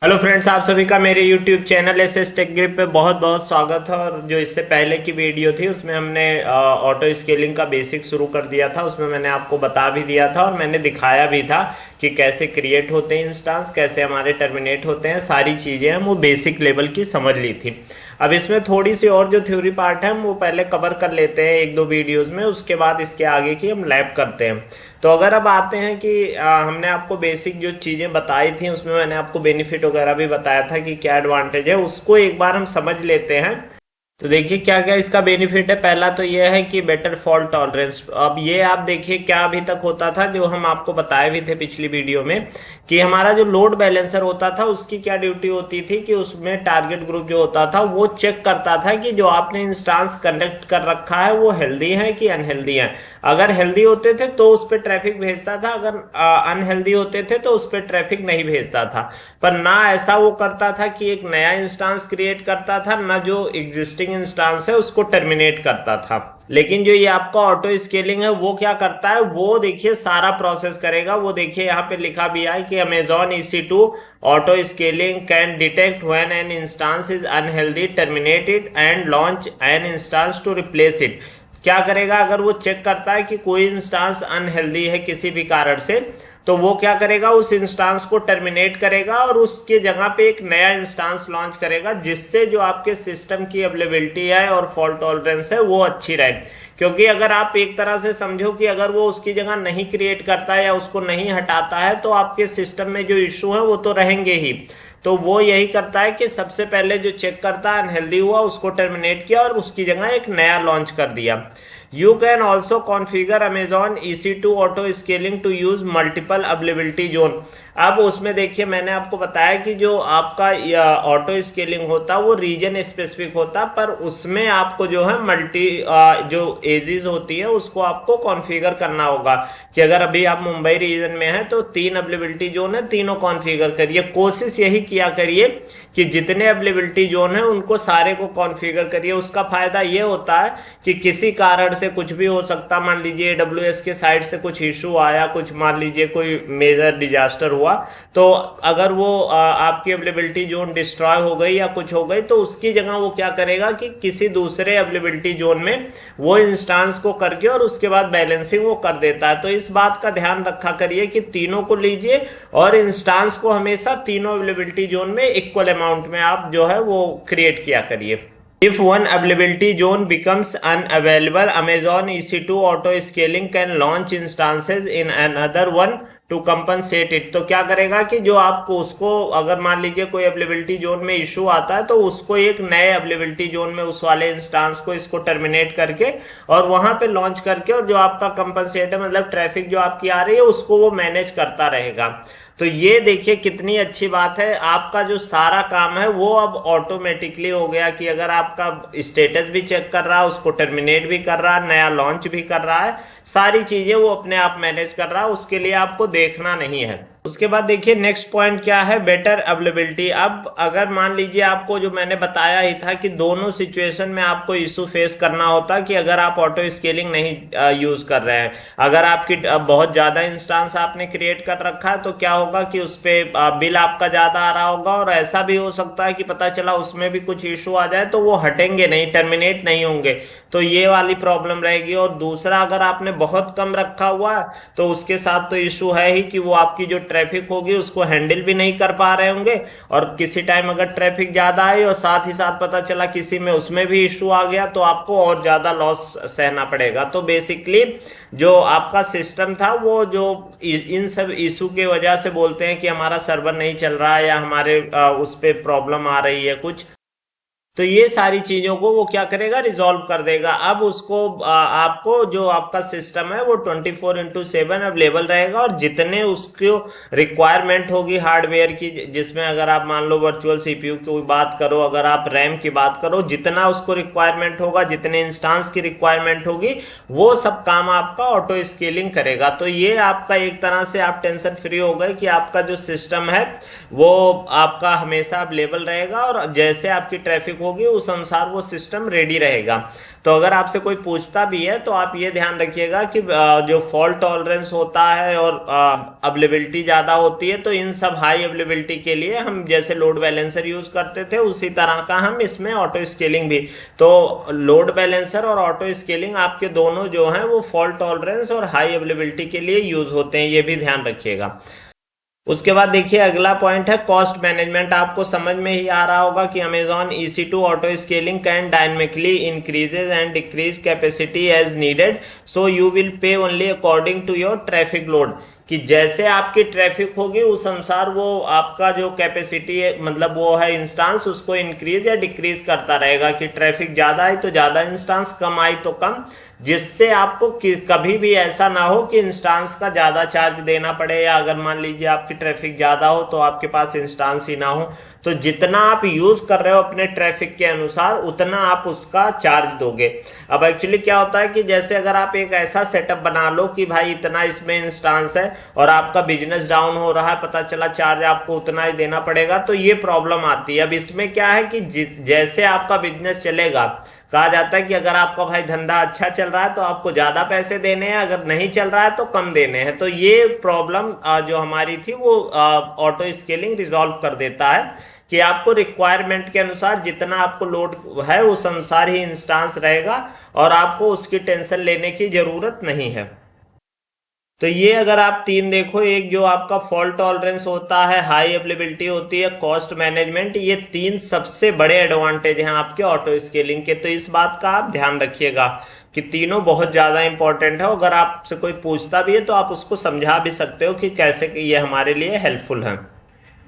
Hello friends, आप सभी का मेरे YouTube channel SS tech grip पे बहुत बहुत स्वागत है। और जो इससे पहले की वीडियो थी उसमें हमने ऑटो स्केलिंग का बेसिक शुरू कर दिया था। उसमें मैंने आपको बता भी दिया था और मैंने दिखाया भी था कि कैसे क्रिएट होते हैं इंस्टांस, कैसे हमारे टर्मिनेट होते हैं, सारी चीज़ें हम वो बेसिक लेवल की समझ ली थी। अब इसमें थोड़ी सी और जो थ्योरी पार्ट है हम वो पहले कवर कर लेते हैं एक दो वीडियोस में, उसके बाद इसके आगे की हम लैब करते हैं। तो अगर अब आते हैं कि हमने आपको बेसिक जो चीज़ें बताई थी उसमें मैंने आपको बेनिफिट वगैरह भी बताया था कि क्या एडवांटेज है, उसको एक बार हम समझ लेते हैं। तो देखिए क्या क्या इसका बेनिफिट है। पहला तो यह है कि बेटर फॉल्ट टॉलरेंस। अब ये आप देखिए क्या अभी तक होता था, जो हम आपको बताए भी थे पिछली वीडियो में, कि हमारा जो लोड बैलेंसर होता था उसकी क्या ड्यूटी होती थी कि उसमें टारगेट ग्रुप जो होता था वो चेक करता था कि जो आपने इंस्टांस कनेक्ट कर रखा है वो हेल्दी है कि अनहेल्दी है। अगर हेल्दी होते थे तो उस पर ट्रैफिक भेजता था, अगर अनहेल्दी होते थे तो उस पर ट्रैफिक नहीं भेजता था। पर ना ऐसा वो करता था कि एक नया इंस्टांस क्रिएट करता था, ना जो एग्जिस्टिंग इंस्टांस है उसको टर्मिनेट करता था। लेकिन जो ये आपका ऑटो स्केलिंग है वो क्या करता है, वो देखिए सारा प्रोसेस करेगा। वो देखिए यहाँ पे लिखा भी है कि Amazon EC2 auto scaling can detect when an instance is unhealthy, terminate it and launch an instance to replace it. क्या करेगा, अगर वो चेक करता है कि कोई इंस्टांस अनहेल्दी है किसी भी कारण से, तो वो क्या करेगा, उस इंस्टांस को टर्मिनेट करेगा और उसके जगह पे एक नया इंस्टांस लॉन्च करेगा, जिससे जो आपके सिस्टम की अवेलेबिलिटी है और फॉल्ट टॉलरेंस है वो अच्छी रहे। क्योंकि अगर आप एक तरह से समझो कि अगर वो उसकी जगह नहीं क्रिएट करता है या उसको नहीं हटाता है तो आपके सिस्टम में जो इश्यू है वो तो रहेंगे ही। तो वो यही करता है कि सबसे पहले जो चेक करता है अनहेल्दी हुआ उसको टर्मिनेट किया और उसकी जगह एक नया लॉन्च कर दिया। You can also configure Amazon EC2 auto scaling to use multiple availability zone। अब उसमें देखिए मैंने आपको बताया कि जो आपका ऑटो स्केलिंग होता है वो रीजन स्पेसिफिक होता, पर उसमें आपको जो है मल्टी जो एजेस होती है उसको आपको कॉन्फ़िगर करना होगा। कि अगर अभी आप मुंबई रीजन में हैं तो 3 अवेलेबिलिटी जोन है, तीनों कॉन्फ़िगर करिए। कोशिश यही किया करिए कि जितने अवेलेबिलिटी जोन है उनको सारे को कॉन्फ़िगर करिए। उसका फायदा ये होता है कि किसी कारण से कुछ भी हो सकता, मान लीजिए AWS के साइड से कुछ इशू आया, कुछ मान लीजिए कोई मेजर डिजास्टर हुआ, तो अगर वो आपकी अवेलेबिलिटी जोन डिस्ट्रॉय हो गई या कुछ हो गई तो उसकी जगह वो क्या करेगा कि किसी दूसरे अवेलेबिलिटी जोन में वो इंस्टांस को करके और उसके बाद बैलेंसिंग वो कर देता है। तो इस बात का ध्यान रखा करिए कि तीनों को लीजिए और इंस्टांस को हमेशा तीनों अवेलेबिलिटी जोन में इक्वल अमाउंट में आप जो है वो क्रिएट किया करिए। If one availability zone becomes unavailable, Amazon EC2 auto scaling can launch instances in another one to compensate it. तो क्या करेगा कि जो आपको उसको अगर मान लीजिए कोई अवेलेबिलिटी जोन में इशू आता है तो उसको एक नए अवेलेबिलिटी जोन में उस वाले इंस्टांस को इसको टर्मिनेट करके और वहां पे लॉन्च करके, और जो आपका कंपनसेट है मतलब ट्रैफिक जो आपकी आ रही है उसको वो मैनेज करता रहेगा। तो ये देखिए कितनी अच्छी बात है, आपका जो सारा काम है वो अब ऑटोमेटिकली हो गया कि अगर आपका स्टेटस भी चेक कर रहा है, उसको टर्मिनेट भी कर रहा है, नया लॉन्च भी कर रहा है, सारी चीजें वो अपने आप मैनेज कर रहा है, उसके लिए आपको देखना नहीं है। उसके बाद देखिए नेक्स्ट पॉइंट क्या है, बेटर अवेलेबिलिटी। अब अगर मान लीजिए आपको जो मैंने बताया ही था कि दोनों सिचुएशन में आपको इशू फेस करना होता कि अगर आप ऑटो स्केलिंग नहीं यूज कर रहे हैं, अगर आपकी बहुत ज्यादा इंस्टांस आपने क्रिएट कर रखा है तो क्या होगा कि उस पर बिल आपका ज्यादा आ रहा होगा, और ऐसा भी हो सकता है कि पता चला उसमें भी कुछ इशू आ जाए तो वो हटेंगे नहीं, टर्मिनेट नहीं होंगे, तो ये वाली प्रॉब्लम रहेगी। और दूसरा, अगर आपने बहुत कम रखा हुआ है तो उसके साथ तो इशू है ही कि वो आपकी जो ट्रैफिक होगी उसको हैंडल भी नहीं कर पा रहे होंगे, और किसी टाइम अगर ट्रैफिक ज्यादा आई और साथ ही साथ पता चला किसी में उसमें भी इशू आ गया तो आपको और ज्यादा लॉस सहना पड़ेगा। तो बेसिकली जो आपका सिस्टम था वो जो इन सब इशू की वजह से बोलते हैं कि हमारा सर्वर नहीं चल रहा है या हमारे उस पर प्रॉब्लम आ रही है कुछ, तो ये सारी चीजों को वो क्या करेगा, रिजॉल्व कर देगा। अब उसको आपको जो आपका सिस्टम है वो 24/7 अवेलेबल रहेगा, और जितने उसको रिक्वायरमेंट होगी हार्डवेयर की, जिसमें अगर आप मान लो वर्चुअल CPU की बात करो, अगर आप रैम की बात करो, जितना उसको रिक्वायरमेंट होगा, जितने इंस्टांस की रिक्वायरमेंट होगी, वो सब काम आपका ऑटो स्केलिंग करेगा। तो ये आपका एक तरह से आप टेंशन फ्री हो गए कि आपका जो सिस्टम है वो आपका हमेशा अवेलेबल रहेगा, और जैसे आपकी ट्रैफिक होगी उस अनुसार वो सिस्टम रेडी रहेगा। तो अगर आपसे कोई पूछता भी है तो आप ये ध्यान रखिएगा कि जो फॉल्ट टॉलरेंस होता है और अवेलेबिलिटी ज़्यादा होती है, तो इन सब हाई अवेलेबिलिटी के लिए हम जैसे लोड बैलेंसर यूज़ करते थे उसी तरह का हम इसमें ऑटो स्केलिंग भी। तो लोड बैलेंसर और ऑटो स्केलिंग आपके दोनों जो हैं वो फॉल्ट टॉलरेंस और हाई अवेलेबिलिटी के लिए यूज़ होते हैं, ये भी ध्यान रखिएगा। उसके बाद देखिए अगला पॉइंट है कॉस्ट मैनेजमेंट। आपको समझ में ही आ रहा होगा कि Amazon EC2 auto scaling can dynamically increases and decrease capacity as needed, so you will pay only according to your traffic load. कि जैसे आपकी ट्रैफिक होगी उस अनुसार वो आपका जो कैपेसिटी है मतलब वो है इंस्टांस, उसको इंक्रीज या डिक्रीज करता रहेगा कि ट्रैफिक ज़्यादा आई तो ज़्यादा इंस्टांस, कम आई तो कम, जिससे आपको कभी भी ऐसा ना हो कि इंस्टांस का ज़्यादा चार्ज देना पड़े, या अगर मान लीजिए आपकी ट्रैफिक ज़्यादा हो तो आपके पास इंस्टांस ही ना हो। तो जितना आप यूज़ कर रहे हो अपने ट्रैफिक के अनुसार उतना आप उसका चार्ज दोगे। अब एक्चुअली क्या होता है कि जैसे अगर आप एक ऐसा सेटअप बना लो कि भाई इतना इसमें इंस्टांस है और आपका बिजनेस डाउन हो रहा है, पता चला चार्ज आपको उतना ही देना पड़ेगा, तो ये प्रॉब्लम आती है। अब इसमें क्या है कि जैसे आपका बिजनेस चलेगा, कहा जाता है कि अगर आपका भाई धंधा अच्छा चल रहा है तो आपको ज्यादा पैसे देने हैं, अगर नहीं चल रहा है तो कम देने हैं। तो ये प्रॉब्लम जो हमारी थी वो ऑटो स्केलिंग रिजॉल्व कर देता है कि आपको रिक्वायरमेंट के अनुसार जितना आपको लोड है उस अनुसार ही इंस्टांस रहेगा और आपको उसकी टेंशन लेने की जरूरत नहीं है। तो ये अगर आप तीन देखो, एक जो आपका फॉल्ट टॉलरेंस होता है, हाई अवेलेबिलिटी होती है, कॉस्ट मैनेजमेंट, ये तीन सबसे बड़े एडवांटेज हैं आपके ऑटो स्केलिंग के। तो इस बात का आप ध्यान रखिएगा कि तीनों बहुत ज़्यादा इंपॉर्टेंट है। अगर आपसे कोई पूछता भी है तो आप उसको समझा भी सकते हो कि कैसे कि ये हमारे लिए हेल्पफुल है।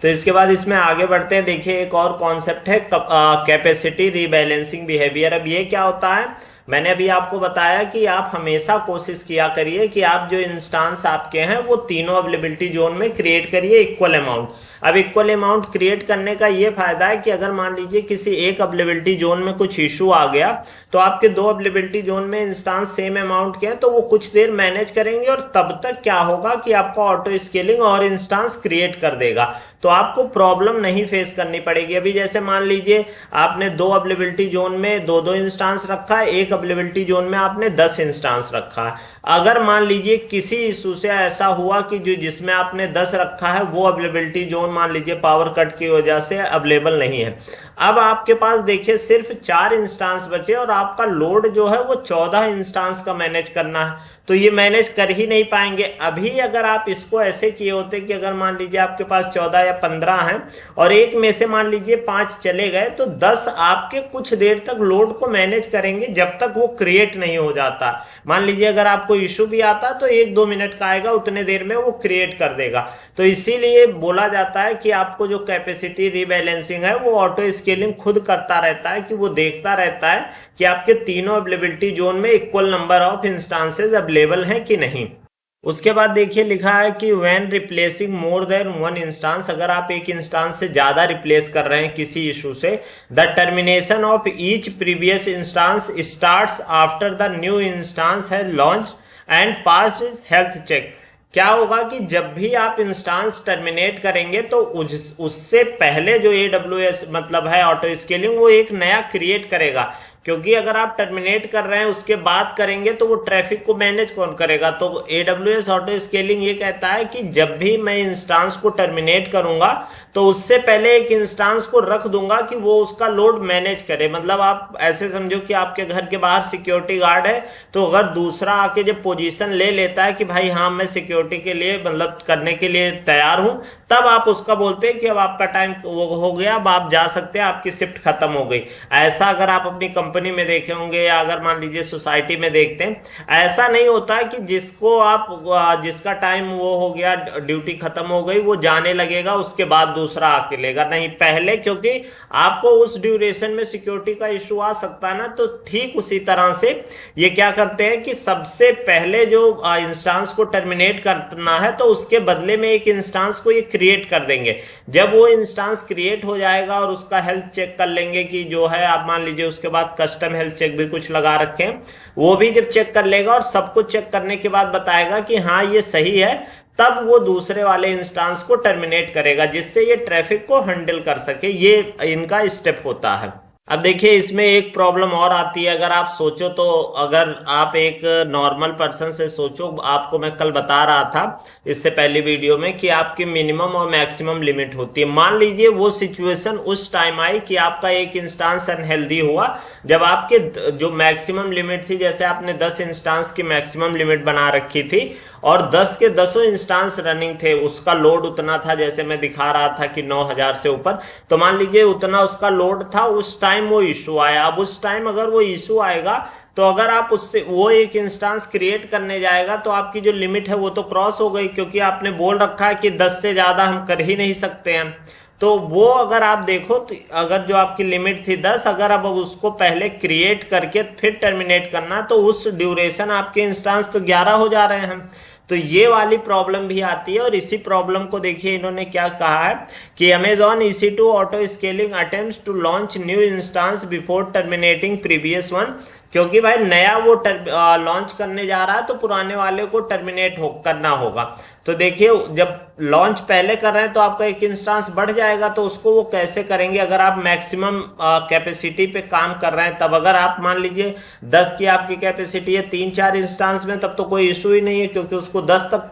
तो इसके बाद इसमें आगे बढ़ते हैं। देखिए एक और कॉन्सेप्ट है कैपेसिटी रीबैलेंसिंग बिहेवियर। अब ये क्या होता है, मैंने अभी आपको बताया कि आप हमेशा कोशिश किया करिए कि आप जो इंस्टांस आपके हैं वो तीनों अवेलेबिलिटी जोन में क्रिएट करिए इक्वल अमाउंट। अब इक्वल अमाउंट क्रिएट करने का ये फायदा है कि अगर मान लीजिए किसी एक अवेलेबिलिटी जोन में कुछ इशू आ गया तो आपके दो अवेलेबिलिटी जोन में इंस्टांस सेम अमाउंट के हैं तो वो कुछ देर मैनेज करेंगे और तब तक क्या होगा कि आपका ऑटो स्केलिंग और इंस्टांस क्रिएट कर देगा, तो आपको प्रॉब्लम नहीं फेस करनी पड़ेगी। अभी जैसे मान लीजिए आपने दो अवेलेबिलिटी जोन में दो दो इंस्टांस रखा है, एक अवेलेबिलिटी जोन में आपने 10 इंस्टांस रखा है। अगर मान लीजिए किसी इशू से ऐसा हुआ कि जो जिसमें आपने 10 रखा है वो अवेलेबिलिटी जोन मान लीजिए पावर कट की वजह से अवेलेबल नहीं है, अब आपके पास देखिए सिर्फ 4 इंस्टांस बचे और आपका लोड जो है वो 14 इंस्टांस का मैनेज करना है, तो ये मैनेज कर ही नहीं पाएंगे। अभी अगर आप इसको ऐसे किए होते कि अगर मान लीजिए आपके पास 14 या 15 हैं और एक में से मान लीजिए 5 चले गए तो 10 आपके कुछ देर तक लोड को मैनेज करेंगे जब तक वो क्रिएट नहीं हो जाता। मान लीजिए अगर आपको इशू भी आता तो 1-2 मिनट का आएगा, उतने देर में वो क्रिएट कर देगा। तो इसीलिए बोला जाता है कि आपको जो कैपेसिटी रीबैलेंसिंग है वो ऑटो स्केलिंग खुद करता रहता है कि वो देखता रहता है कि आपके तीनों अवेलेबिलिटी जोन में equal number of instances available हैं कि नहीं। उसके बाद देखिए लिखा है कि when replacing more than one instance, अगर आप एक इंस्टांस से ज्यादा रिप्लेस कर रहे हैं किसी इशू से, the termination of each previous instance starts after the new instance has launch and pass is health check. क्या होगा कि जब भी आप इंस्टांस टर्मिनेट करेंगे तो उससे पहले जो AWS मतलब है ऑटो स्केलिंग वो एक नया क्रिएट करेगा, क्योंकि अगर आप टर्मिनेट कर रहे हैं उसके बाद करेंगे तो वो ट्रैफिक को मैनेज कौन करेगा। तो AWS ऑटो स्केलिंग ये कहता है कि जब भी मैं इंस्टांस को टर्मिनेट करूंगा तो उससे पहले एक इंस्टांस को रख दूंगा कि वो उसका लोड मैनेज करे। मतलब आप ऐसे समझो कि आपके घर के बाहर सिक्योरिटी गार्ड है, तो अगर दूसरा आके जब पोजीशन ले लेता है कि भाई हाँ मैं सिक्योरिटी के लिए मतलब करने के लिए तैयार हूं, तब आप उसका बोलते हैं कि अब आपका टाइम हो गया, अब आप जा सकते हैं, आपकी शिफ्ट खत्म हो गई। ऐसा अगर आप अपनी कंपनी में देखे होंगे या अगर मान लीजिए सोसाइटी में देखते हैं, ऐसा नहीं होता कि जिसको आप जिसका टाइम वो हो गया, ड्यूटी खत्म हो गई, वो जाने लगेगा उसके बाद दूसरा आके लेगा, नहीं पहले, क्योंकि आपको उस ड्यूरेशन में सिक्योरिटी का इशू आ सकता है ना। तो ठीक उसी तरह से ये क्या करते हैं कि सबसे पहले जो इंस्टांस को टर्मिनेट करना है तो उसके बदले में एक इंस्टांस को ये क्रिएट कर देंगे। जब वो इंस्टांस क्रिएट हो जाएगा और उसका हेल्थ चेक कर लेंगे कि जो है आप मान लीजिए उसके बाद कस्टम हेल्थ चेक भी कुछ लगा रखे हैं, वो भी जब चेक कर लेगा और सब कुछ चेक करने के बाद बताएगा कि हाँ ये सही है, तब वो दूसरे वाले इंस्टांस को टर्मिनेट करेगा जिससे ये ट्रैफिक को हैंडल कर सके। ये इनका स्टेप होता है। अब देखिए इसमें एक प्रॉब्लम और आती है, अगर आप सोचो तो, अगर आप एक नॉर्मल पर्सन से सोचो, आपको मैं कल बता रहा था इससे पहली वीडियो में कि आपकी मिनिमम और मैक्सिमम लिमिट होती है। मान लीजिए वो सिचुएशन उस टाइम आई कि आपका एक इंस्टांस अनहेल्दी हुआ, जब आपके जो मैक्सिमम लिमिट थी, जैसे आपने 10 इंस्टांस की मैक्सिमम लिमिट बना रखी थी और 10 के 10 इंस्टांस रनिंग थे, उसका लोड उतना था, जैसे मैं दिखा रहा था कि 9000 से ऊपर, तो मान लीजिए उतना उसका लोड था, उस टाइम वो इशू आया। अब उस टाइम अगर वो इशू आएगा तो अगर आप उससे वो एक इंस्टांस क्रिएट करने जाएगा तो आपकी जो लिमिट है वो तो क्रॉस हो गई, क्योंकि आपने बोल रखा है कि 10 से ज्यादा हम कर ही नहीं सकते हैं। तो वो अगर आप देखो तो अगर जो आपकी लिमिट थी 10, अगर अब उसको पहले क्रिएट करके फिर टर्मिनेट करना, तो उस ड्यूरेशन आपके इंस्टांस तो 11 हो जा रहे हैं। तो ये वाली प्रॉब्लम भी आती है। और इसी प्रॉब्लम को देखिए इन्होंने क्या कहा है कि Amazon EC2 auto scaling attempts to launch new instance before terminating previous one, क्योंकि भाई नया वो लॉन्च करने जा रहा है तो पुराने वाले को टर्मिनेट करना होगा। तो देखिए जब लॉन्च पहले कर रहे हैं तो आपका एक इंस्टांस बढ़ जाएगा, तो उसको वो कैसे करेंगे? अगर आप मैक्सिमम कैपेसिटी पे काम कर रहे हैं, तब अगर आप मान लीजिए 10 की आपकी कैपेसिटी है 3-4 इंस्टांस में, तब तो कोई इशू ही नहीं है, क्योंकि उसको 10 तक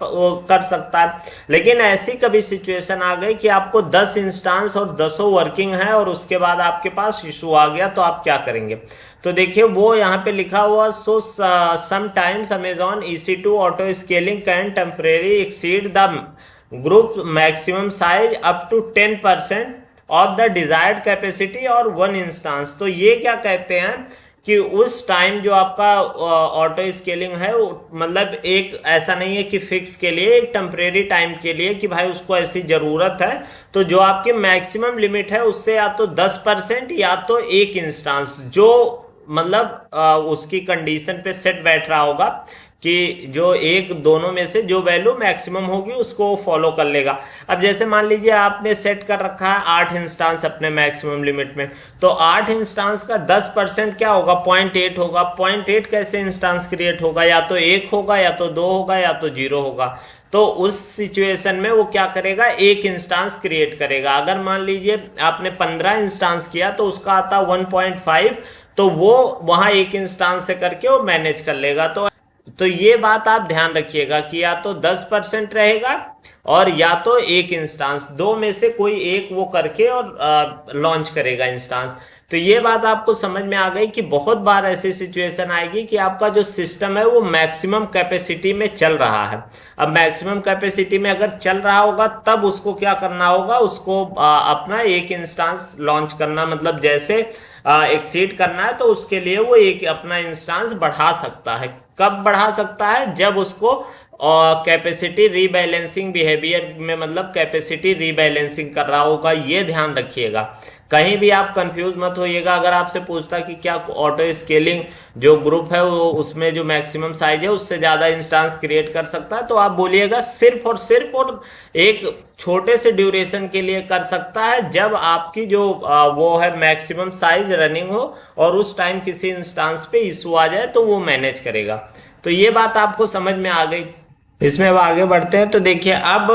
कर सकता है। लेकिन ऐसी कभी सिचुएशन आ गई कि आपको 10 इंस्टांस और 10 वर्किंग है और उसके बाद आपके पास इशू आ गया, तो आप क्या करेंगे? तो देखिए वो यहाँ पे लिखा हुआ, so sometimes Amazon EC2 auto scaling can temporary exceed the group maximum size up to 10% of the desired capacity और वन इंस्टांस। तो ये क्या कहते हैं कि उस टाइम जो आपका ऑटो स्केलिंग है वो मतलब एक ऐसा नहीं है कि फिक्स के लिए, एक टेम्परेरी टाइम के लिए कि भाई उसको ऐसी जरूरत है, तो जो आपकी मैक्सिमम लिमिट है उससे या तो 10% या तो एक इंस्टांस, जो मतलब उसकी कंडीशन पे सेट बैठ रहा होगा कि जो एक दोनों में से जो वैल्यू मैक्सिमम होगी उसको फॉलो कर लेगा। अब जैसे मान लीजिए आपने सेट कर रखा है 8 इंस्टांस अपने मैक्सिमम लिमिट में, तो 8 इंस्टांस का 10% क्या होगा? 0.8 होगा। 0.8 कैसे इंस्टांस क्रिएट होगा? या तो 1 होगा, या तो 2 होगा, या तो 0 होगा। तो उस सिचुएशन में वो क्या करेगा? एक इंस्टांस क्रिएट करेगा। अगर मान लीजिए आपने 15 इंस्टांस किया तो उसका आता 1.5, तो वो वहां एक इंस्टांस से करके वो मैनेज कर लेगा। तो ये बात आप ध्यान रखिएगा कि या तो 10% रहेगा और या तो एक इंस्टांस, दो में से कोई एक वो करके और लॉन्च करेगा इंस्टांस। तो ये बात आपको समझ में आ गई कि बहुत बार ऐसी सिचुएशन आएगी कि आपका जो सिस्टम है वो मैक्सिमम कैपेसिटी में चल रहा है। अब मैक्सिमम कैपेसिटी में अगर चल रहा होगा तब उसको क्या करना होगा? उसको अपना एक इंस्टांस लॉन्च करना, मतलब जैसे एक्सीड करना है तो उसके लिए वो एक अपना इंस्टांस बढ़ा सकता है। कब बढ़ा सकता है? जब उसको और कैपेसिटी रीबैलेंसिंग बिहेवियर में, मतलब कैपेसिटी रीबैलेंसिंग कर रहा होगा। ये ध्यान रखिएगा, कहीं भी आप कंफ्यूज मत होइएगा। अगर आपसे पूछता कि क्या ऑटो स्केलिंग जो ग्रुप है वो उसमें जो मैक्सिमम साइज है उससे ज्यादा इंस्टांस क्रिएट कर सकता है, तो आप बोलिएगा सिर्फ और एक छोटे से ड्यूरेशन के लिए कर सकता है, जब आपकी जो वो है मैक्सिमम साइज रनिंग हो और उस टाइम किसी इंस्टांस पे इशू आ जाए तो वो मैनेज करेगा। तो ये बात आपको समझ में आ गई। इसमें अब आगे बढ़ते हैं। तो देखिए अब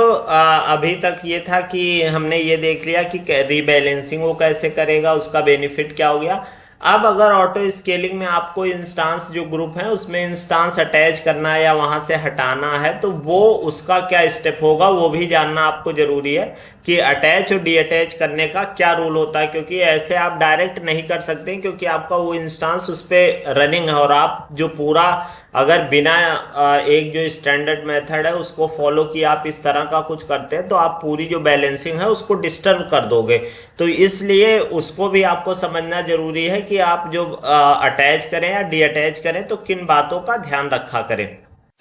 अभी तक ये था कि हमने ये देख लिया कि रीबैलेंसिंग वो कैसे करेगा, उसका बेनिफिट क्या हो गया। अब अगर ऑटो स्केलिंग में आपको इंस्टांस जो ग्रुप है उसमें इंस्टांस अटैच करना है या वहां से हटाना है, तो वो उसका क्या स्टेप होगा वो भी जानना आपको जरूरी है कि अटैच और डी अटैच करने का क्या रूल होता है, क्योंकि ऐसे आप डायरेक्ट नहीं कर सकते, क्योंकि आपका वो इंस्टांस उस पर रनिंग है और आप जो पूरा अगर बिना एक जो स्टैंडर्ड मेथड है उसको फॉलो किया आप इस तरह का कुछ करते हैं तो आप पूरी जो बैलेंसिंग है उसको डिस्टर्ब कर दोगे। तो इसलिए उसको भी आपको समझना जरूरी है कि आप जो अटैच करें या डी अटैच करें तो किन बातों का ध्यान रखा करें।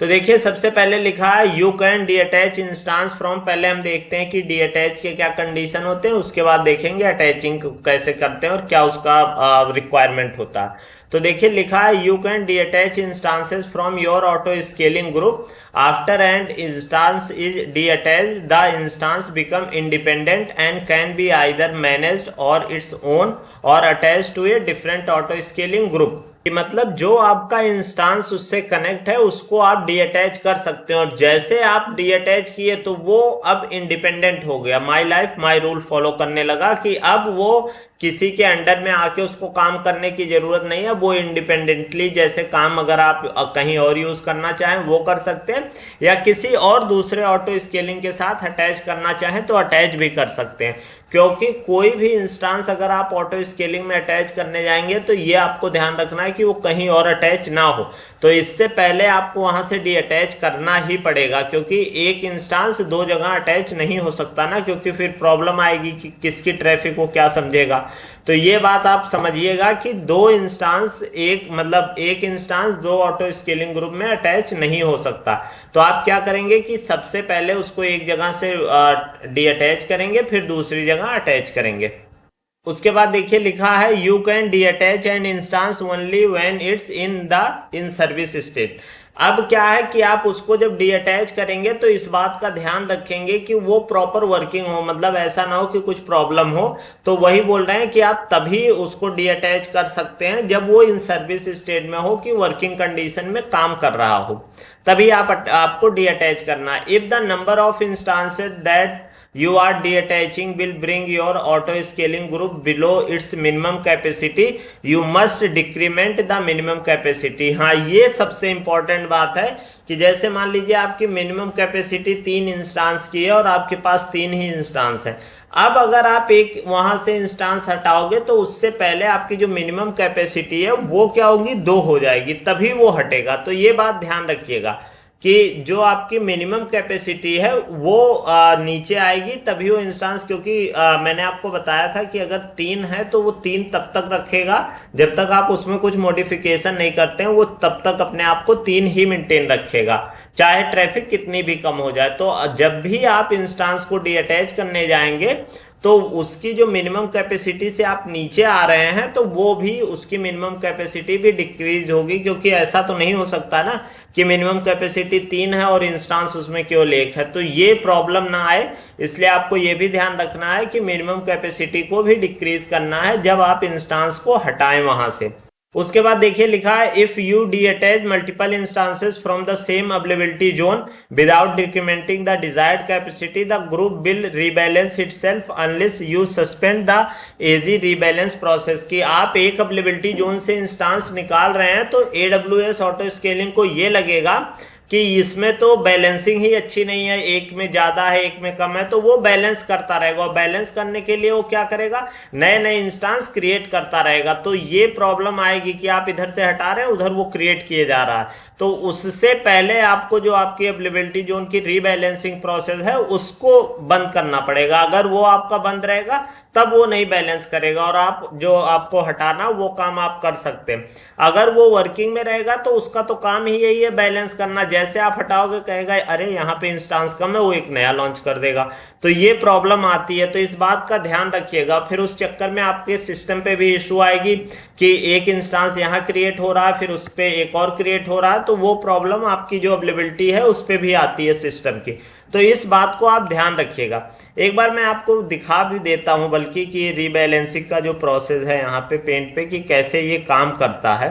तो देखिए सबसे पहले लिखा है you can D attach instance from. पहले हम देखते हैं कि डी अटैच के क्या कंडीशन होते हैं, उसके बाद देखेंगे अटैचिंग कैसे करते हैं और क्या उसका रिक्वायरमेंट होता है। तो देखिए लिखा है you can detach instances from your auto scaling group after and instance is detach the instance become independent and can be either managed और इट्स ओन और attach to a different auto scaling group. मतलब जो आपका instance उससे connect है उसको आप D attach कर सकते हैं और जैसे आप डी अटैच किए तो वो अब इंडिपेंडेंट हो गया, my life my rule follow करने लगा कि अब वो किसी के अंडर में आके उसको काम करने की जरूरत नहीं है। वो इंडिपेंडेंटली जैसे काम अगर आप कहीं और यूज करना चाहें वो कर सकते हैं, या किसी और दूसरे ऑटो स्केलिंग के साथ अटैच करना चाहें तो अटैच भी कर सकते हैं। क्योंकि कोई भी इंस्टांस अगर आप ऑटो स्केलिंग में अटैच करने जाएंगे तो ये आपको ध्यान रखना है कि वो कहीं और अटैच ना हो। तो इससे पहले आपको वहां से डी अटैच करना ही पड़ेगा, क्योंकि एक इंस्टांस दो जगह अटैच नहीं हो सकता ना, क्योंकि फिर प्रॉब्लम आएगी कि किसकी ट्रैफिक को क्या समझेगा। तो ये बात आप समझिएगा कि दो इंस्टांस एक इंस्टांस दो ऑटो स्केलिंग ग्रुप में अटैच नहीं हो सकता। तो आप क्या करेंगे कि सबसे पहले उसको एक जगह से डी अटैच करेंगे, फिर दूसरी जगह अटैच करेंगे। उसके बाद देखिए लिखा है you can detach an instance only when it's in service state. अब क्या है कि आप उसको जब डी अटैच करेंगे तो इस बात का ध्यान रखेंगे कि वो प्रॉपर वर्किंग हो, मतलब ऐसा ना हो कि कुछ प्रॉब्लम हो। तो वही बोल रहे हैं कि आप तभी उसको डी अटैच कर सकते हैं जब वो इन सर्विस स्टेट में हो, कि वर्किंग कंडीशन में काम कर रहा हो, तभी आपको डी अटैच करना है। If the number of instances that you are detaching will bring your auto scaling group below its minimum capacity, you must decrement the minimum capacity। हाँ, ये सबसे इंपॉर्टेंट बात है कि जैसे मान लीजिए आपकी मिनिमम कैपेसिटी 3 इंस्टांस की है और आपके पास 3 ही इंस्टांस है। अब अगर आप एक वहां से इंस्टांस हटाओगे तो उससे पहले आपकी जो मिनिमम कैपेसिटी है वो क्या होगी, 2 हो जाएगी, तभी वो हटेगा। तो ये बात ध्यान रखिएगा कि जो आपकी मिनिमम कैपेसिटी है वो नीचे आएगी तभी वो इंस्टांस, क्योंकि मैंने आपको बताया था कि अगर 3 है तो वो 3 तब तक रखेगा जब तक आप उसमें कुछ मॉडिफिकेशन नहीं करते हैं, वो तब तक अपने आप को 3 ही मेंटेन रखेगा, चाहे ट्रैफिक कितनी भी कम हो जाए। तो जब भी आप इंस्टांस को डी अटैच करने जाएंगे तो उसकी जो मिनिमम कैपेसिटी से आप नीचे आ रहे हैं तो वो भी उसकी मिनिमम कैपेसिटी भी डिक्रीज होगी, क्योंकि ऐसा तो नहीं हो सकता ना कि मिनिमम कैपेसिटी 3 है और इंस्टांस उसमें केवल 1 है, तो ये प्रॉब्लम ना आए। इसलिए आपको ये भी ध्यान रखना है कि मिनिमम कैपेसिटी को भी डिक्रीज करना है जब आप इंस्टांस को हटाएं वहां से। उसके बाद देखिए लिखा है if you detach multiple instances from the same availability zone without decrementing the desired capacity the group will rebalance itself unless you suspend the AZ rebalance process. कि आप एक अवेलेबिलिटी जोन से इंस्टांस निकाल रहे हैं तो AWS auto scaling को ये लगेगा कि इसमें तो बैलेंसिंग ही अच्छी नहीं है, एक में ज्यादा है एक में कम है, तो वो बैलेंस करता रहेगा। और बैलेंस करने के लिए वो क्या करेगा, नए नए इंस्टांस क्रिएट करता रहेगा। तो ये प्रॉब्लम आएगी कि आप इधर से हटा रहे हैं उधर वो क्रिएट किए जा रहा है। तो उससे पहले आपको जो आपकी अवेलेबिलिटी जोन की रीबैलेंसिंग प्रोसेस है उसको बंद करना पड़ेगा। अगर वो आपका बंद रहेगा तब वो नहीं बैलेंस करेगा और आप जो आपको हटाना वो काम आप कर सकते हैं। अगर वो वर्किंग में रहेगा तो उसका तो काम ही यही है बैलेंस करना। जैसे आप हटाओगे कहेगा अरे यहाँ पे इंस्टांस कम है, वो एक नया लॉन्च कर देगा। तो ये प्रॉब्लम आती है, तो इस बात का ध्यान रखिएगा। फिर उस चक्कर में आपके सिस्टम पे भी इशू आएगी कि एक इंस्टांस यहाँ क्रिएट हो रहा है फिर उस पर एक और क्रिएट हो रहा है, तो वो प्रॉब्लम आपकी जो अवेलेबिलिटी है उस पर भी आती है सिस्टम की। तो इस बात को आप ध्यान रखिएगा। एक बार मैं आपको दिखा भी देता हूं बल्कि कि रीबैलेंसिंग का जो प्रोसेस है यहाँ पे पेंट पे कि कैसे ये काम करता है।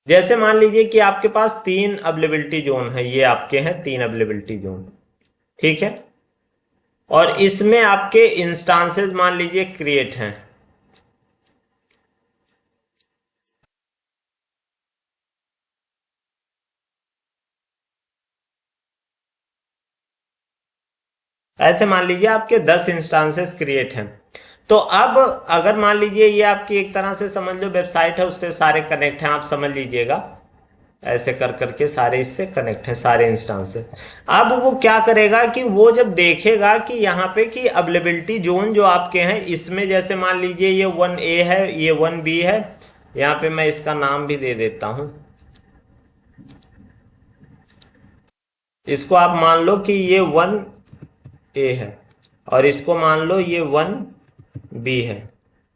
जैसे मान लीजिए कि आपके पास 3 अवेलेबिलिटी जोन है, ये आपके हैं 3 अवेलेबिलिटी जोन, ठीक है, और इसमें आपके इंस्टांसेस मान लीजिए क्रिएट हैं। ऐसे मान लीजिए आपके 10 इंस्टांसेस क्रिएट हैं। तो अब अगर मान लीजिए ये आपकी एक तरह से समझ लो वेबसाइट है, उससे सारे कनेक्ट हैं, आप समझ लीजिएगा ऐसे कर करके सारे इससे कनेक्ट हैं सारे इंस्टांस से। अब वो क्या करेगा कि वो जब देखेगा कि यहाँ पे कि अवेलेबिलिटी जोन जो आपके हैं इसमें जैसे मान लीजिए ये 1A है, ये 1B है, यहाँ पे मैं इसका नाम भी दे देता हूं, इसको आप मान लो कि ये 1A है और इसको मान लो ये 1B है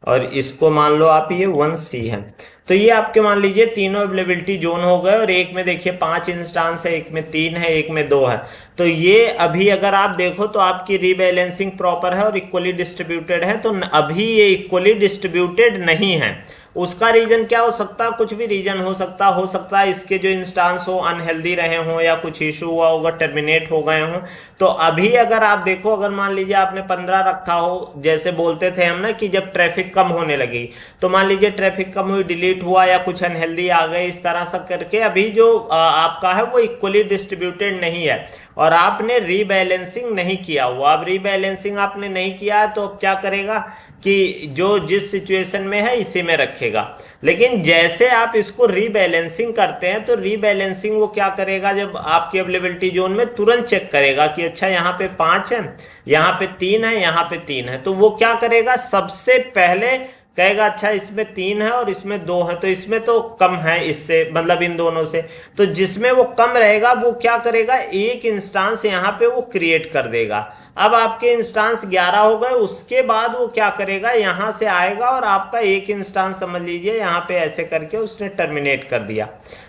और इसको मान लो आप ये 1C है। तो ये आपके मान लीजिए तीनों अवेलेबिलिटी जोन हो गए और एक में देखिए 5 इंस्टांस है, एक में 3 है, एक में 2 है। तो ये अभी अगर आप देखो तो आपकी रीबैलेंसिंग प्रॉपर है और इक्वली डिस्ट्रीब्यूटेड है। तो अभी ये इक्वली डिस्ट्रीब्यूटेड नहीं है उसका रीजन क्या हो सकता है, कुछ भी रीजन हो सकता है इसके जो इंस्टांस हो अनहेल्दी रहे हो या कुछ इशू हुआ होगा, टर्मिनेट हो गए हो। तो अभी अगर आप देखो, अगर मान लीजिए आपने 15 रखा हो, जैसे बोलते थे हम ना कि जब ट्रैफिक कम होने लगी, तो मान लीजिए ट्रैफिक कम हुई, डिलीट हुआ या कुछ अनहेल्दी आ गए, इस तरह से करके अभी जो आपका है वो इक्वली डिस्ट्रीब्यूटेड नहीं है और आपने रीबैलेंसिंग नहीं किया हुआ। अब रीबैलेंसिंग आपने नहीं किया है तो अब क्या करेगा कि जो जिस सिचुएशन में है इसी में रखेगा। लेकिन जैसे आप इसको रीबैलेंसिंग करते हैं तो रीबैलेंसिंग वो क्या करेगा, जब आपकी अवेलेबिलिटी जोन में तुरंत चेक करेगा कि अच्छा यहाँ पे 5 है, यहाँ पे 3 है, यहाँ पे 3 है, तो वो क्या करेगा, सबसे पहले कहेगा अच्छा इसमें 3 है और इसमें 2 है, तो इसमें तो कम है इससे, मतलब इन दोनों से। तो जिसमें वो कम रहेगा वो क्या करेगा, एक इंस्टांस यहाँ पे वो क्रिएट कर देगा। अब आपके इंस्टांस 11 हो गए, उसके बाद वो क्या करेगा, यहां से आएगा और आपका एक इंस्टांस समझ लीजिए यहाँ पे ऐसे करके उसने टर्मिनेट कर दिया।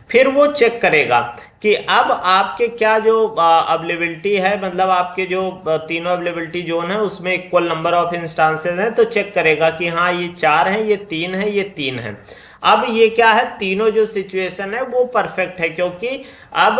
फिर वो चेक करेगा कि अब आपके क्या जो अवेलेबिलिटी है, मतलब आपके जो तीनों अवेलेबिलिटी जोन है उसमें इक्वल नंबर ऑफ इंस्टांसेस हैं, तो चेक करेगा कि हाँ ये 4 है, ये 3 है, ये 3 है। अब ये क्या है, तीनों जो सिचुएशन है वो परफेक्ट है, क्योंकि अब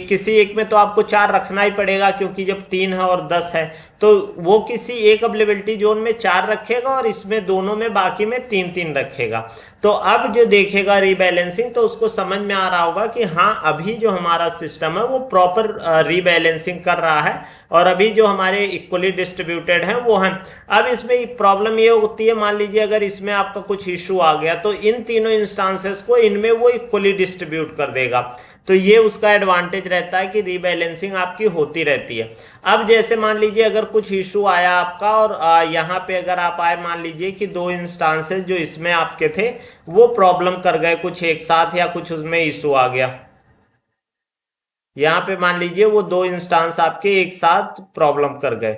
किसी एक में तो आपको 4 रखना ही पड़ेगा, क्योंकि जब 3 है और 10 है तो वो किसी एक अवेलेबिलिटी जोन में 4 रखेगा और इसमें दोनों में बाकी में 3-3 रखेगा। तो अब जो देखेगा रीबैलेंसिंग, तो उसको समझ में आ रहा होगा कि हाँ अभी जो हमारा सिस्टम है वो प्रॉपर रीबैलेंसिंग कर रहा है और अभी जो हमारे इक्वली डिस्ट्रीब्यूटेड हैं वो हैं। अब इसमें प्रॉब्लम ये होती है, मान लीजिए अगर इसमें आपका कुछ इशू आ गया तो इन तीनों इंस्टांसेस को इनमें वो इक्वली डिस्ट्रीब्यूट कर देगा। तो ये उसका एडवांटेज रहता है कि रीबैलेंसिंग आपकी होती रहती है। अब जैसे मान लीजिए अगर कुछ इशू आया आपका और यहाँ पे अगर आप आए, मान लीजिए कि 2 इंस्टांसेस जो इसमें आपके थे वो प्रॉब्लम कर गए कुछ एक साथ, या कुछ उसमें इशू आ गया, यहाँ पे मान लीजिए वो 2 इंस्टांस आपके एक साथ प्रॉब्लम कर गए।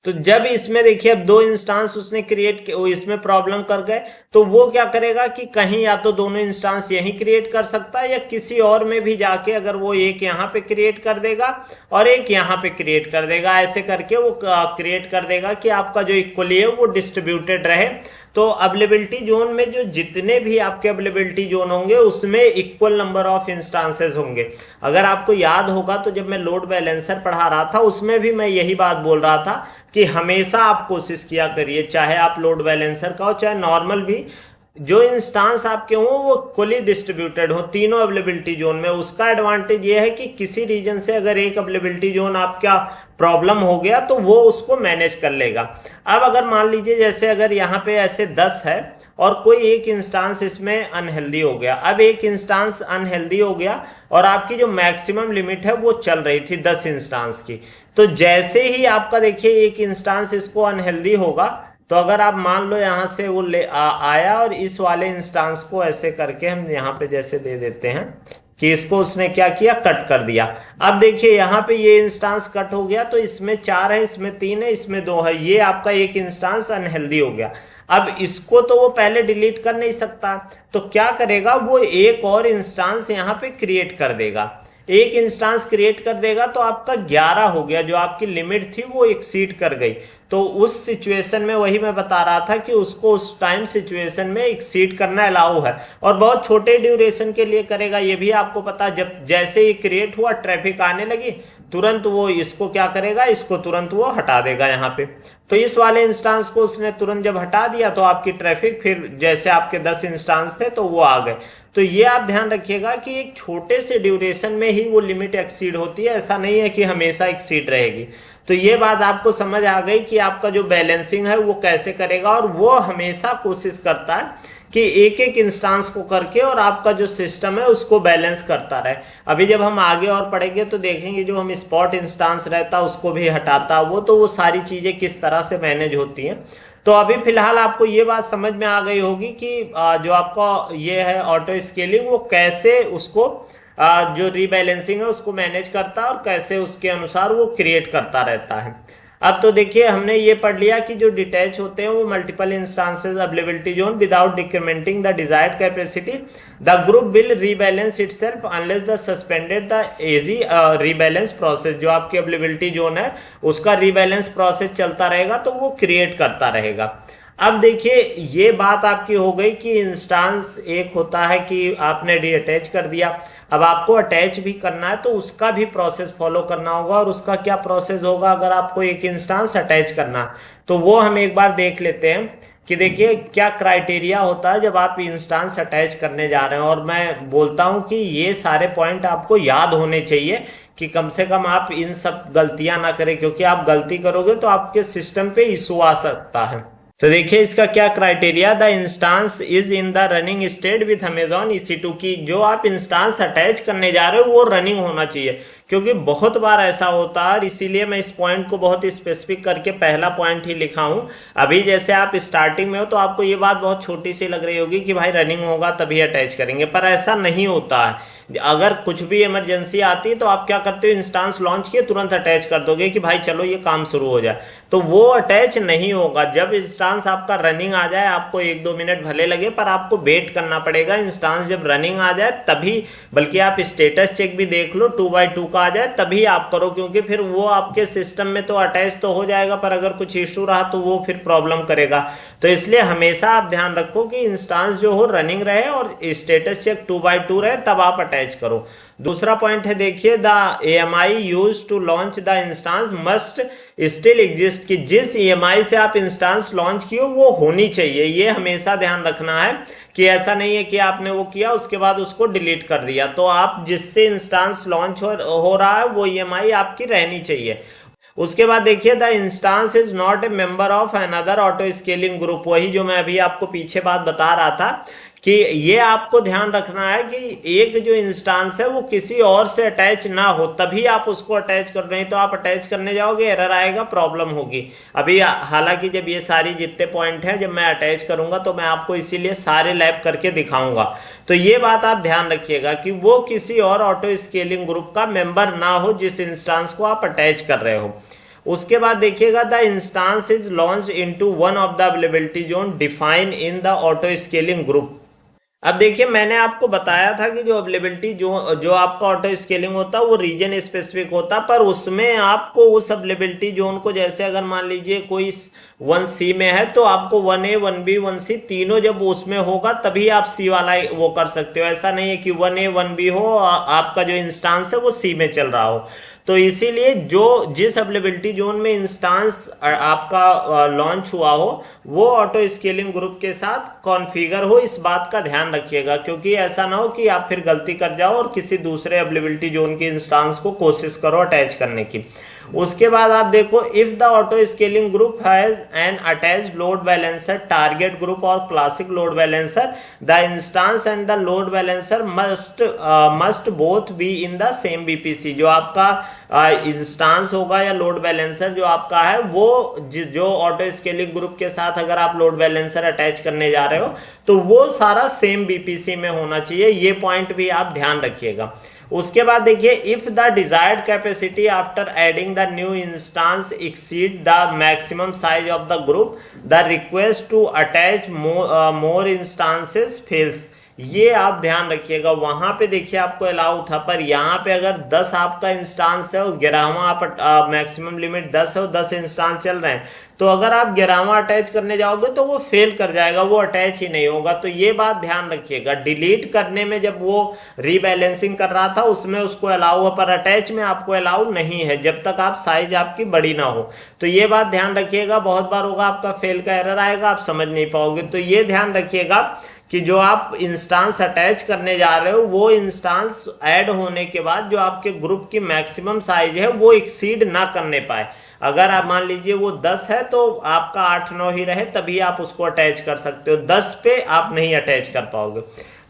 तो जब इसमें देखिए अब 2 इंस्टांस उसने क्रिएट इसमें प्रॉब्लम कर गए, तो वो क्या करेगा कि कहीं या तो दोनों इंस्टांस यहीं क्रिएट कर सकता है या किसी और में भी जाके अगर वो एक यहाँ पे क्रिएट कर देगा और एक यहाँ पे क्रिएट कर देगा, ऐसे करके वो क्रिएट कर देगा कि आपका जो इक्वली है वो डिस्ट्रीब्यूटेड रहे। तो अवेलेबिलिटी जोन में जो जितने भी आपके अवेलेबिलिटी जोन होंगे उसमें इक्वल नंबर ऑफ इंस्टांसेस होंगे। अगर आपको याद होगा तो जब मैं लोड बैलेंसर पढ़ा रहा था उसमें भी मैं यही बात बोल रहा था कि हमेशा आप कोशिश किया करिए, चाहे आप लोड बैलेंसर का हो चाहे नॉर्मल भी, जो इंस्टांस आपके हों वो इक्वली डिस्ट्रीब्यूटेड हो तीनों अवेलेबिलिटी जोन में। उसका एडवांटेज ये है कि किसी रीजन से अगर एक अवेलेबिलिटी जोन आपका प्रॉब्लम हो गया तो वो उसको मैनेज कर लेगा। अब अगर मान लीजिए जैसे अगर यहाँ पे ऐसे 10 है और कोई एक इंस्टांस इसमें अनहेल्दी हो गया, अब एक इंस्टांस अनहेल्दी हो गया और आपकी जो मैक्सिमम लिमिट है वो चल रही थी 10 इंस्टांस की, तो जैसे ही आपका देखिए एक इंस्टांस इसको अनहेल्दी होगा, तो अगर आप मान लो यहां से वो आया और इस वाले इंस्टांस को ऐसे करके हम यहाँ पे जैसे दे देते हैं कि इसको उसने क्या किया, कट कर दिया। अब देखिए यहाँ पे ये इंस्टांस कट हो गया, तो इसमें 4 है, इसमें 3 है, इसमें 2 है, ये आपका एक इंस्टांस अनहेल्दी हो गया। अब इसको तो वो पहले डिलीट कर नहीं सकता, तो क्या करेगा, वो एक और इंस्टांस यहाँ पे क्रिएट कर देगा। एक इंस्टांस क्रिएट कर देगा तो आपका 11 हो गया, जो आपकी लिमिट थी वो एक्सीड कर गई। तो उस सिचुएशन में वही मैं बता रहा था कि उसको उस टाइम सिचुएशन में एक्सीड करना अलाउ है और बहुत छोटे ड्यूरेशन के लिए करेगा। ये भी आपको पता, जब जैसे ही क्रिएट हुआ ट्रैफिक आने लगी तुरंत वो इसको क्या करेगा, इसको तुरंत वो हटा देगा यहाँ पे। तो इस वाले इंस्टांस को उसने तुरंत जब हटा दिया तो आपकी ट्रैफिक फिर जैसे आपके 10 इंस्टांस थे तो वो आ गए। तो ये आप ध्यान रखिएगा कि एक छोटे से ड्यूरेशन में ही वो लिमिट एक्सीड होती है, ऐसा नहीं है कि हमेशा एक्सीड रहेगी। तो ये बात आपको समझ आ गई कि आपका जो बैलेंसिंग है वो कैसे करेगा, और वो हमेशा कोशिश करता है कि एक एक इंस्टांस को करके और आपका जो सिस्टम है उसको बैलेंस करता रहे। अभी जब हम आगे और पढ़ेंगे तो देखेंगे जो हम स्पॉट इंस्टांस रहता उसको भी हटाता, वो सारी चीजें किस तरह से मैनेज होती हैं। तो अभी फिलहाल आपको ये बात समझ में आ गई होगी कि जो आपका ये है ऑटो स्केलिंग वो कैसे उसको जो रीबैलेंसिंग है उसको मैनेज करता है और कैसे उसके अनुसार वो क्रिएट करता रहता है। अब तो देखिए हमने ये पढ़ लिया कि जो डिटैच होते हैं वो multiple instances availability zone without decrementing the desired capacity, the group will rebalance itself unless the suspended the easy rebalance process. जो आपकी अवेलेबिलिटी जोन है उसका रीबैलेंस प्रोसेस चलता रहेगा तो वो क्रिएट करता रहेगा। अब देखिए ये बात आपकी हो गई कि इंस्टांस एक होता है कि आपने डीअटैच कर दिया, अब आपको अटैच भी करना है तो उसका भी प्रोसेस फॉलो करना होगा। और उसका क्या प्रोसेस होगा अगर आपको एक इंस्टांस अटैच करना, तो वो हम एक बार देख लेते हैं कि देखिए क्या क्राइटेरिया होता है जब आप इंस्टांस अटैच करने जा रहे हैं। और मैं बोलता हूं कि ये सारे पॉइंट आपको याद होने चाहिए कि कम से कम आप इन सब गलतियां ना करें, क्योंकि आप गलती करोगे तो आपके सिस्टम पे इशू आ सकता है। तो देखिए इसका क्या criteria, the instance is in the running state with Amazon EC2 की जो आप इंस्टांस अटैच करने जा रहे हो वो रनिंग होना चाहिए, क्योंकि बहुत बार ऐसा होता है। और इसीलिए मैं इस पॉइंट को बहुत स्पेसिफिक करके पहला पॉइंट ही लिखा हूं। अभी जैसे आप स्टार्टिंग में हो तो आपको ये बात बहुत छोटी सी लग रही होगी कि भाई रनिंग होगा तभी अटैच करेंगे, पर ऐसा नहीं होता है। अगर कुछ भी इमरजेंसी आती है तो आप क्या करते हो, इंस्टांस लॉन्च किए तुरंत अटैच कर दोगे कि भाई चलो ये काम शुरू हो जाए, तो वो अटैच नहीं होगा। जब इंस्टांस आपका रनिंग आ जाए, आपको 1-2 मिनट भले लगे पर आपको वेट करना पड़ेगा। इंस्टांस जब रनिंग आ जाए तभी, बल्कि आप स्टेटस चेक भी देख लो 2x2 का आ जाए तभी आप करो, क्योंकि फिर वो आपके सिस्टम में तो अटैच तो हो जाएगा पर अगर कुछ इशू रहा तो वो फिर प्रॉब्लम करेगा। तो इसलिए हमेशा आप ध्यान रखो कि इंस्टांस जो हो रनिंग रहे और स्टेटस चेक 2x2 रहे, तब आप अटैच करो। दूसरा पॉइंट है देखिए, the EMI used to launch the instance must still exist, कि जिस EMI से आप इंस्टांस लॉन्च किए वो होनी चाहिए। ये हमेशा ध्यान रखना है कि ऐसा नहीं है कि आपने वो किया उसके बाद उसको डिलीट कर दिया। तो आप जिससे इंस्टांस लॉन्च हो रहा है वो EMI आपकी रहनी चाहिए। उसके बाद देखिए, the instance is not a member of another auto scaling group, वही जो मैं अभी आपको पीछे बात बता रहा था कि ये आपको ध्यान रखना है कि एक जो इंस्टांस है वो किसी और से अटैच ना हो, तभी आप उसको अटैच कर रहे हैं। तो आप अटैच करने जाओगे एरर आएगा, प्रॉब्लम होगी। अभी हालांकि जब ये सारी जितने पॉइंट हैं जब मैं अटैच करूंगा तो मैं आपको इसीलिए सारे लैब करके दिखाऊंगा। तो ये बात आप ध्यान रखिएगा कि वो किसी और ऑटो स्केलिंग ग्रुप का मेंबर ना हो जिस इंस्टांस को आप अटैच कर रहे हो। उसके बाद देखिएगा, the instance is launch into one of the availability zone define in the auto scaling group. अब देखिए मैंने आपको बताया था कि जो अवेलेबिलिटी जो आपका ऑटो स्केलिंग होता है वो रीजन स्पेसिफिक होता, पर उसमें आपको उस अवेलेबिलिटी जोन को, जैसे अगर मान लीजिए कोई 1C में है तो आपको 1A 1B 1C तीनों जब उसमें होगा तभी आप C वाला वो कर सकते हो। ऐसा नहीं है कि 1A 1B हो आपका जो इंस्टांस है वो C में चल रहा हो। तो इसीलिए जो जिस अवेलेबिलिटी जोन में इंस्टांस आपका लॉन्च हुआ हो वो ऑटो स्केलिंग ग्रुप के साथ कॉन्फ़िगर हो, इस बात का ध्यान रखिएगा, क्योंकि ऐसा ना हो कि आप फिर गलती कर जाओ और किसी दूसरे अवेलेबिलिटी जोन के इंस्टांस को कोशिश करो अटैच करने की। उसके बाद आप देखो, if the auto scaling group has an attached load balancer, target group और classic load balancer, the instance and the load balancer must both be in the same BPC। जो आपका इंस्टांस होगा या लोड बैलेंसर जो आपका है वो जो ऑटो स्केलिंग ग्रुप के साथ अगर आप लोड बैलेंसर अटैच करने जा रहे हो तो वो सारा सेम BPC में होना चाहिए। ये पॉइंट भी आप ध्यान रखिएगा। उसके बाद देखिए, if the desired capacity after adding the new instance exceed the maximum size of the group, the request to attach more instances fails. ये आप ध्यान रखिएगा। वहां पे देखिए आपको अलाउ था, पर यहाँ पे अगर 10 आपका इंस्टांस है और 11वां आप मैक्सिमम लिमिट 10 है और 10 इंस्टांस चल रहे हैं, तो अगर आप 11वां अटैच करने जाओगे तो वो फेल कर जाएगा, वो अटैच ही नहीं होगा। तो ये बात ध्यान रखिएगा। डिलीट करने में जब वो रीबैलेंसिंग कर रहा था उसमें उसको अलाउ है, पर अटैच में आपको अलाउ नहीं है जब तक आप साइज आपकी बड़ी ना हो। तो ये बात ध्यान रखिएगा। बहुत बार होगा आपका फेल का एरर आएगा, आप समझ नहीं पाओगे। तो ये ध्यान रखिएगा कि जो आप इंस्टांस अटैच करने जा रहे हो वो इंस्टांस ऐड होने के बाद जो आपके ग्रुप की मैक्सिमम साइज है वो एक्सीड ना करने पाए। अगर आप मान लीजिए वो 10 है तो आपका 8-9 ही रहे, तभी आप उसको अटैच कर सकते हो। 10 पे आप नहीं अटैच कर पाओगे।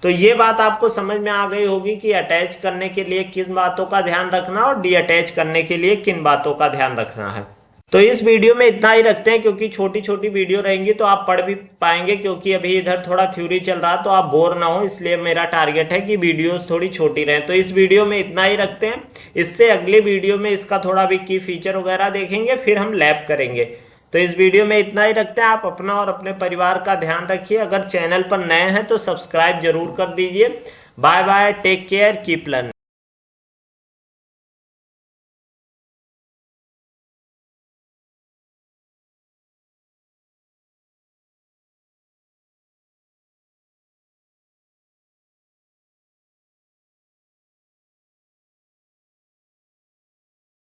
तो ये बात आपको समझ में आ गई होगी कि अटैच करने के लिए किन बातों का ध्यान रखना और डी अटैच करने के लिए किन बातों का ध्यान रखना है। तो इस वीडियो में इतना ही रखते हैं, क्योंकि छोटी छोटी वीडियो रहेंगी तो आप पढ़ भी पाएंगे, क्योंकि अभी इधर थोड़ा थ्योरी चल रहा तो आप बोर ना हो, इसलिए मेरा टारगेट है कि वीडियोस थोड़ी छोटी रहें। तो इस वीडियो में इतना ही रखते हैं। इससे अगले वीडियो में इसका थोड़ा भी की फीचर वगैरह देखेंगे, फिर हम लैब करेंगे। तो इस वीडियो में इतना ही रखते हैं। आप अपना और अपने परिवार का ध्यान रखिए। अगर चैनल पर नए हैं तो सब्सक्राइब जरूर कर दीजिए। Bye bye, take care, keep learning.